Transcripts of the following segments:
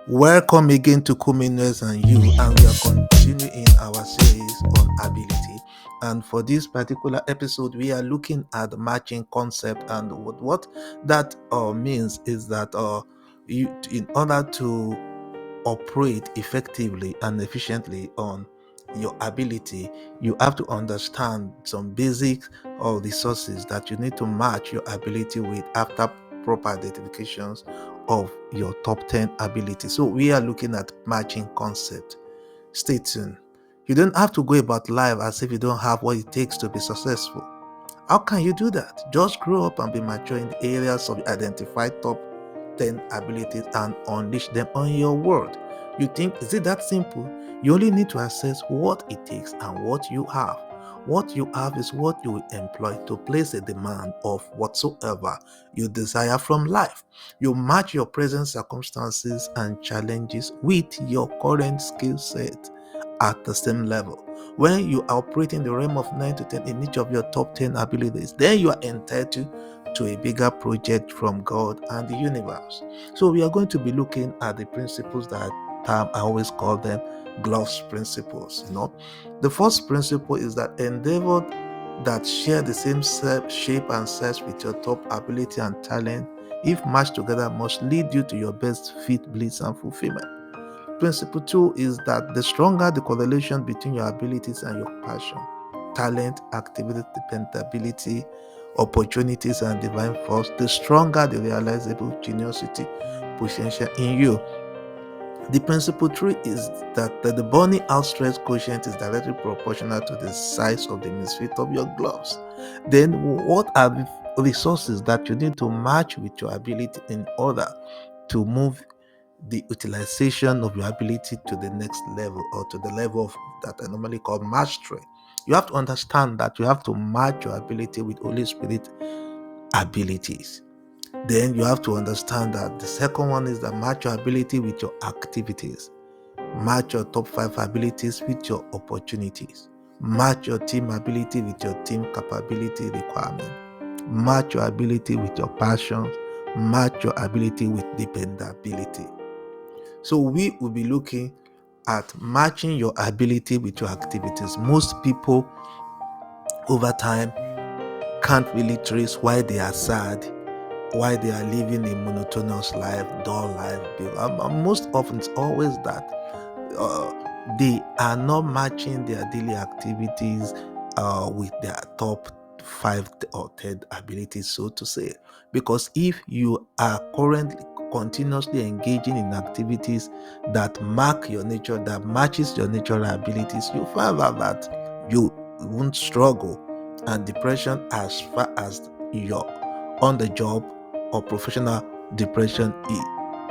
Welcome again to Kuminess and You, and we are continuing our series on ability. And for this particular episode, we are looking at the matching concept, and what that means is that in order to operate effectively and efficiently on your ability, you have to understand some basic resources that you need to match your ability with after proper identifications of your top 10 abilities. So we are looking at matching concept. Stay tuned. You don't have to go about life as if you don't have what it takes to be successful. How can you do that? Just grow up and be mature in the areas of identified top 10 abilities and unleash them on your world. You think, is it that simple? You only need to assess what it takes and what you have. What you have is what you will employ to place a demand of whatsoever you desire from life. You match your present circumstances and challenges with your current skill set at the same level. When you are operating the realm of 9 to 10 in each of your top 10 abilities, then you are entitled to a bigger project from God and the universe. So we are going to be looking at the principles that I always call them gloves principles. The first principle is that endeavor that share the same shape and size with your top ability and talent, if matched together, must lead you to your best fit, bliss, and fulfillment. Principle two is that the stronger the correlation between your abilities and your passion, talent, activity, dependability, opportunities, and divine force, the stronger the realizable geniusity potential in you. The principle three is that the burning outstretched quotient is directly proportional to the size of the misfit of your gloves. Then, what are the resources that you need to match with your ability in order to move the utilization of your ability to the next level, or to the level of that I normally call mastery? You have to understand that you have to match your ability with Holy Spirit abilities. Then you have to understand that the second one is that match your ability with your activities. Match your top 5 abilities with your opportunities. Match your team ability with your team capability requirement. Match your ability with your passions. Match your ability with dependability. So we will be looking at matching your ability with your activities. Most people over time can't really trace why they are sad, why they are living a monotonous life, dull life. Most often it's always that uh, they are not matching their daily activities with their top 5 or 10 abilities, so to say. Because if you are currently continuously engaging in activities that mark your nature, that matches your natural abilities, you find out that you won't struggle, and depression, as far as your on the job or professional depression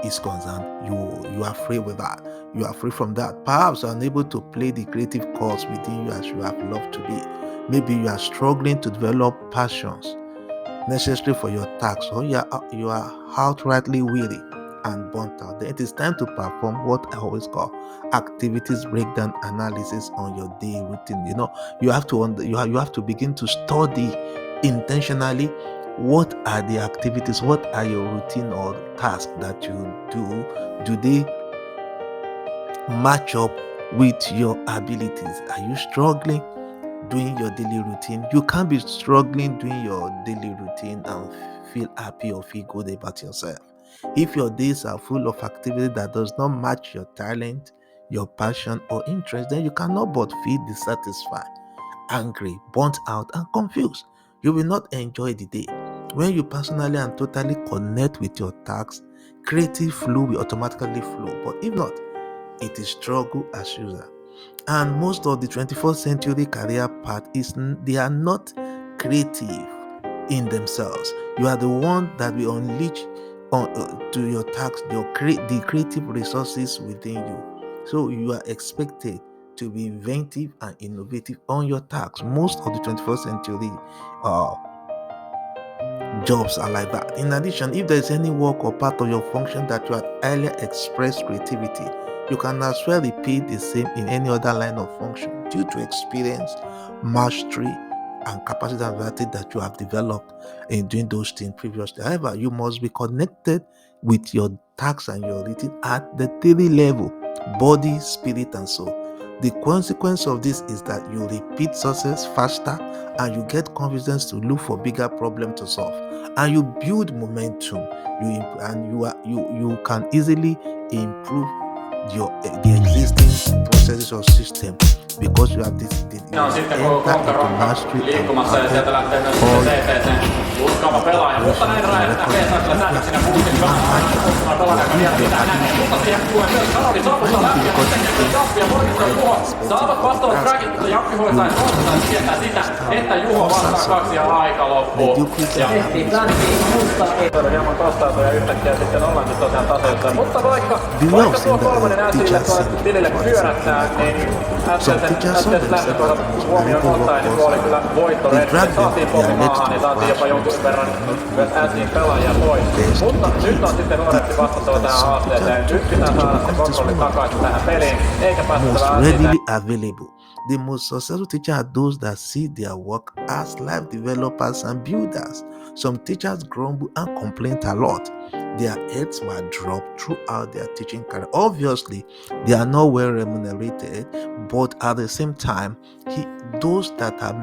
is concerned, you are free with that. You are free from that. Perhaps you are unable to play the creative course within you as you have loved to be. Maybe you are struggling to develop passions necessary for your tasks, or you are outrightly weary and burnt out. Then it is time to perform what I always call activities breakdown analysis on your day routine. You have to you have to begin to study intentionally what are the activities, what are your routine or tasks that you do they match up with your abilities? Are you struggling doing your daily routine? You can't be struggling doing your daily routine and feel happy or feel good about yourself. If your days are full of activity that does not match your talent, your passion, or interest, then you cannot but feel dissatisfied, angry, burnt out, and confused. You will not enjoy the day. When you personally and totally connect with your tasks, creative flow will automatically flow. But if not, it is struggle as usual. And most of the 21st century career path they are not creative in themselves. You are the one that will unleash to your tasks the creative resources within you. So you are expected to be inventive and innovative on your tasks. Most of the 21st century uh, jobs are like that. In addition, if there is any work or part of your function that you had earlier expressed creativity, you can as well repeat the same in any other line of function due to experience, mastery, and capacity and variety that you have developed in doing those things previously. However, you must be connected with your tasks and your routine at the daily level, body, spirit, and soul. The consequence of this is that you repeat success faster and you get confidence to look for bigger problem to solve, and you build momentum. You can easily improve the existing processes or system because you have you on sitten kun enter Honka into Rokka mastery and liikkumassa ja sieltä lähtee myös all CTC luiskaava pelaaja, mutta näin räjähtää Pesaisella säännöksinä Putin kanssa pelaaja vielä pitää näin, mutta siihen tulee myös Karoli Sapusta läpi ja sitten Jappi ja Morgitron Juho saavat vastaavat trackit, mutta Jappi hoitaa sieltä sitä, että Juho vastaa 2 ja aika loppuu. Ja tehtiin pläntiin, mutta ei. oli hieman kostautu ja yhtäkkiä sitten ollaankin tosiaan tasoissa, mutta vaikka tuo kolmonen Sille tilille pyörättää, niin äskeisen lähtökohdat huomioon ottaen, niin tuo oli kyllä voitto Redille. Saatiin pommi maahan ja saatiin jopa jonkun verran myös Ässin pelaajia pois. Mutta nyt on sitten nuoretti vastattava tähän haasteeseen. Nyt pitää saada se kontrolli takaisin tähän peliin, eikä päästä readily available. The most successful teachers are those that see their work as life developers and builders. Some teachers grumble and complain a lot. Their heads might drop throughout their teaching career. Obviously, they are not well remunerated, but at the same time, those that are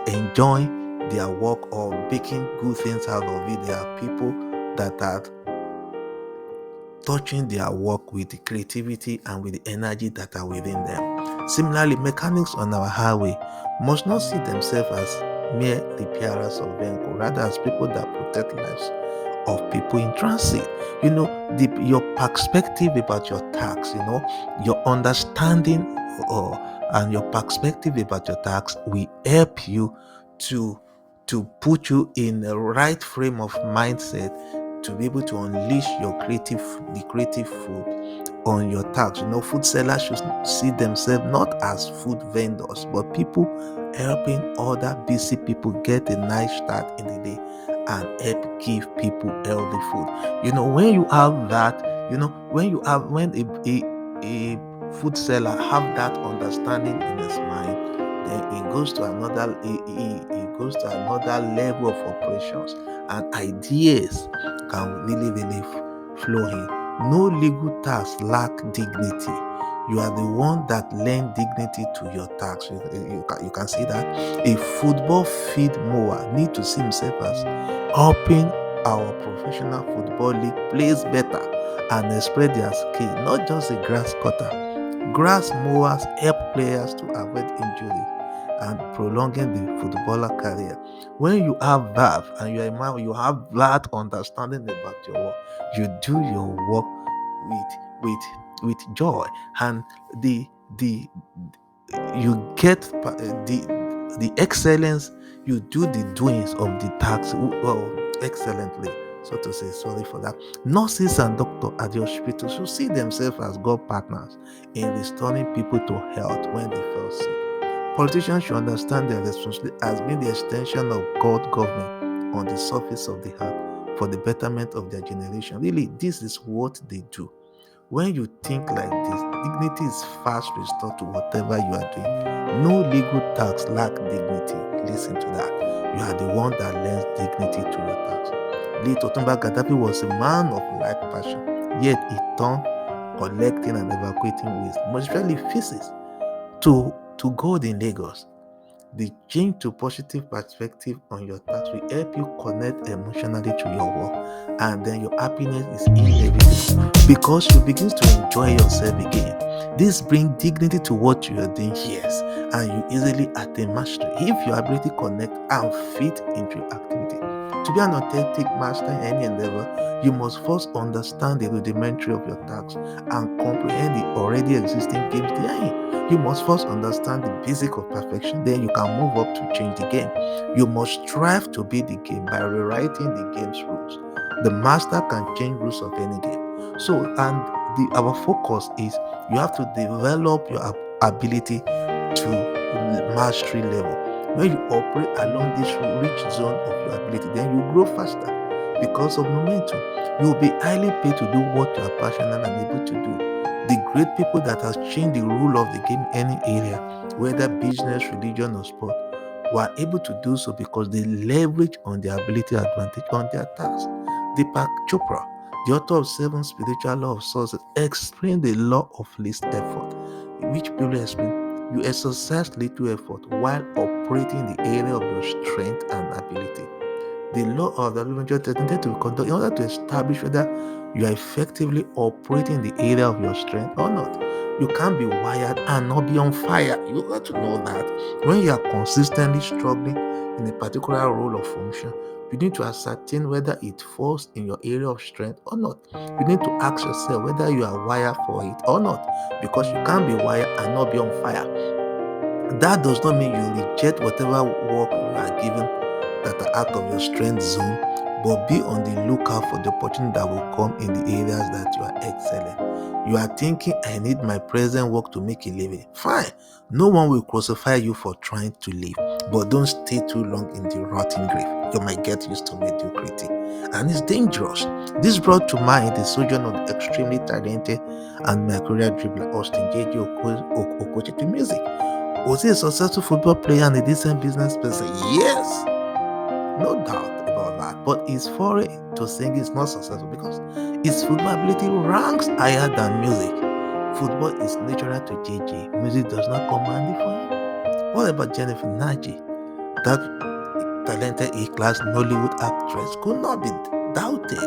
enjoying their work or making good things out of it, there are people that are touching their work with the creativity and with the energy that are within them. Similarly, mechanics on our highway must not see themselves as mere repairers of vehicles, rather as people that protect lives of people in transit. Your perspective about your tax, your understanding and your perspective about your tax will help you to put you in the right frame of mindset to be able to unleash the creative food on your tax. Food sellers should see themselves not as food vendors, but people helping other busy people get a nice start in the day and help give people healthy food. When you have that, when a food seller have that understanding in his mind, then it goes to another level of operations, and ideas can really flow in. No legal tax lack dignity. You are the one that lend dignity to your tax. You can see that a football field mower need to see himself as helping our professional football league plays better and spread their skill, not just a grass cutter. Grass mowers help players to avoid injury and prolonging the footballer career. When you have that and you are a man, you have that understanding about your work, you do your work with joy, and you get the excellence. You do the doings of the task excellently, so to say. Sorry for that. Nurses and doctors at the hospital should see themselves as God partners in restoring people to health when they fell sick. Politicians should understand their responsibility as being the extension of God government on the surface of the earth for the betterment of their generation. Really, this is what they do. When you think like this, dignity is fast restored to whatever you are doing. No legal tax lack dignity. Listen to that. You are the one that lends dignity to your tax. Late Otumba Gaddafi was a man of like passion, yet he turned collecting and evacuating waste, most especially feces, to gold in Lagos. The change to positive perspective on your tax will help you connect emotionally to your work, and then your happiness is inevitable because you begin to enjoy yourself again. This brings dignity to what you are doing here, and you easily attain mastery if your ability connect and fit into your activity. To be an authentic master in any endeavor, you must first understand the rudimentary of your task and comprehend the already existing games therein. You must first understand the basic of perfection, then you can move up to change the game. You must strive to beat the game by rewriting the game's rules. The master can change rules of any game. So, and our focus is you have to develop your ability to mastery level. When you operate along this rich zone of your ability, then you grow faster because of momentum. You will be highly paid to do what you are passionate and able to do. The great people that has changed the rule of the game in any area, whether business, religion, or sport, were able to do so because they leverage on their ability advantage on their task. Deepak Chopra The author of 7 Spiritual Law of Success explained the law of least effort, which people explain. You exercise little effort while operating in the area of your strength and ability. The law of the elementary intended to be conducted in order to establish whether you are effectively operating in the area of your strength or not. You can't be wired and not be on fire. You got to know that when you are consistently struggling in a particular role or function, you need to ascertain whether it falls in your area of strength or not. You need to ask yourself whether you are wired for it or not, because you can't be wired and not be on fire. That does not mean you reject whatever work you are given that are out of your strength zone, but be on the lookout for the opportunity that will come in the areas that you are excelling. You are thinking, I need my present work to make a living. Fine. No one will crucify you for trying to live, but don't stay too long in the rotting grave. You might get used to mediocrity, and it's dangerous. This brought to mind the sojourn of the extremely talented and mercurial dribbler Austin J.J. Okoche to music. Was he a successful football player and a decent business person? Yes, no doubt about that. But his foray to singing is not successful because his football ability ranks higher than music. Football is natural to JJ. Music does not come handy for him. What about Jennifer Naji? That talented A-class Nollywood actress could not be doubted.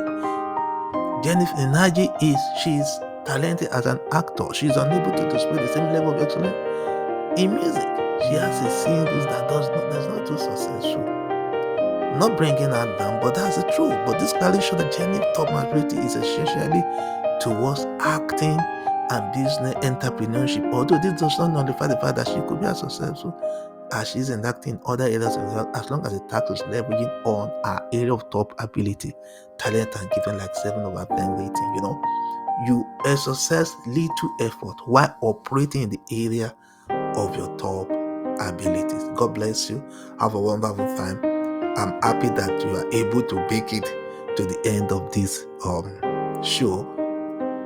Jennifer Naji she's talented as an actor. She's unable to display the same level of excellence in music. She has a singles that's not too successful. Not bringing her down, but that's the truth. But this clearly shows that Jennifer's top maturity is essentially towards acting and business entrepreneurship. Although this does not nullify the fact that she could be as successful as she is in acting in other areas of life, as long as the tax is leveraging on her area of top ability, talent, and given like 7/10 rating. You exercise little effort while operating in the area of your top abilities. God bless you. Have a wonderful time. I'm happy that you are able to make it to the end of this show.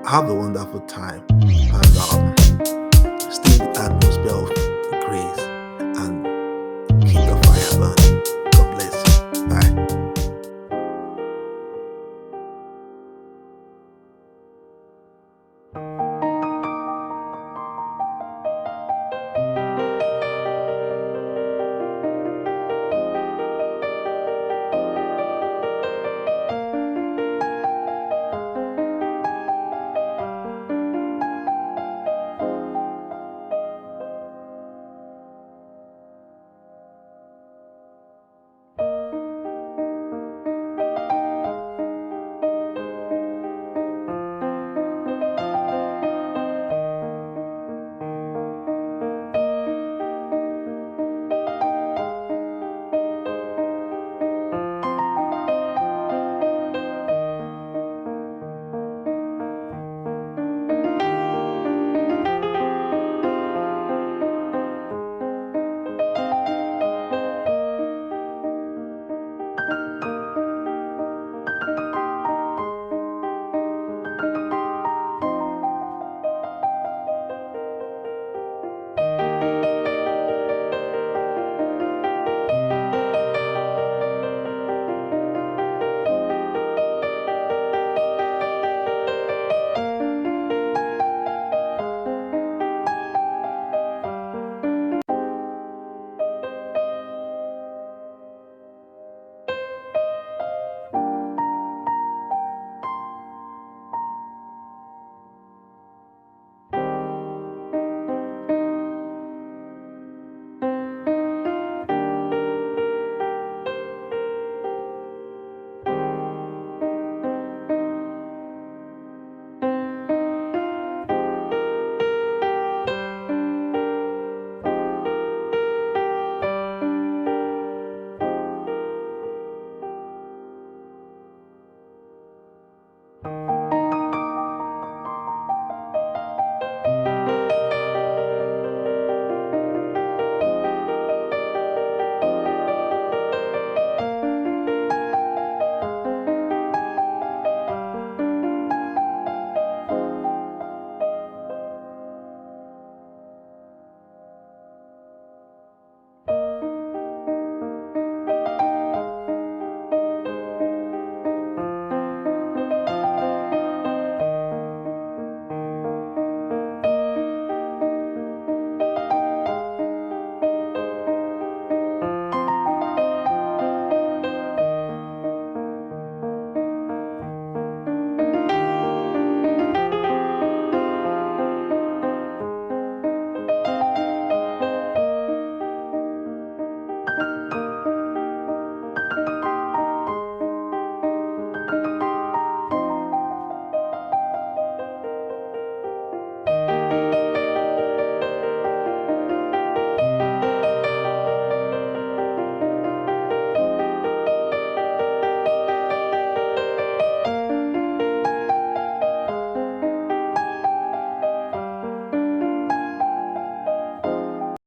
Have a wonderful time and stay in the atmosphere of